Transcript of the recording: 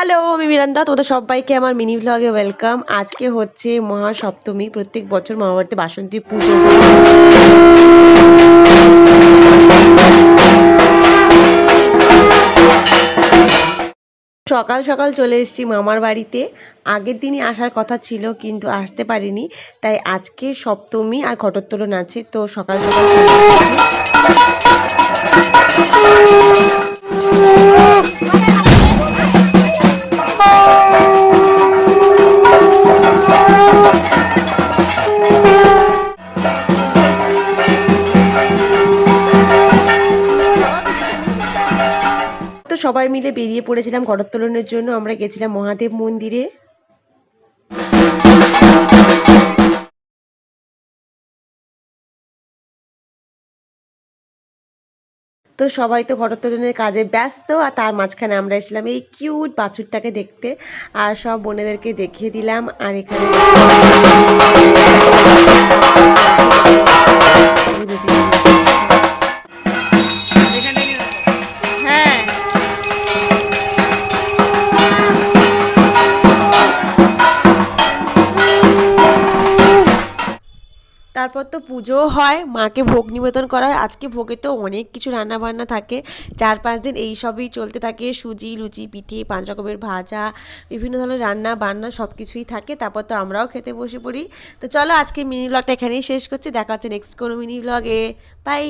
Hello, আমি Miranda. তোমাদের সবাইকে আমার মিনি ভ্লগে ওয়েলকাম। আজকে হচ্ছে মহাসপ্তমী। প্রত্যেক বছর মামাবাড়িতে বাসন্তী পুজো সকাল সকাল চলে এসেছি মামার বাড়িতে। আগের দিনই আসার কথা ছিল কিন্তু আসতে পারিনি, তাই আজকে সপ্তমী আর ঘটোত্তোলন আছে, তো সকাল সকাল চলে তো সবাই মিলে বেরিয়ে পড়েছিলাম ঘটোত্তোলনের জন্য। আমরা গেছিলাম মহাদেব মন্দিরে। তো সবাই তো ঘটোত্তোলনের কাজে ব্যস্ত, আর তার মাঝখানে আমরা এসেছিলাম এই কিউট বাছুরটাকে দেখতে, আর সব বোনেদেরকে দেখিয়ে দিলাম। আর এখানে তারপর তো পুজোও হয়, মাকে ভোগ নিবেদন করা হয়। আজকে ভোগে তো অনেক কিছু রান্না বান্না থাকে, 4-5 দিন এই সবই চলতে থাকে। সুজি, লুচি, পিঠে, 5 রকমের ভাজা, বিভিন্ন ধরনের রান্না বান্না সব কিছুই থাকে। তারপর তো আমরাও খেতে বসে পড়ি। তো চলো আজকে মিনি ব্লগটা এখানেই শেষ করছি। দেখা হচ্ছে নেক্সট কোনো মিনি ব্লগে। বাই।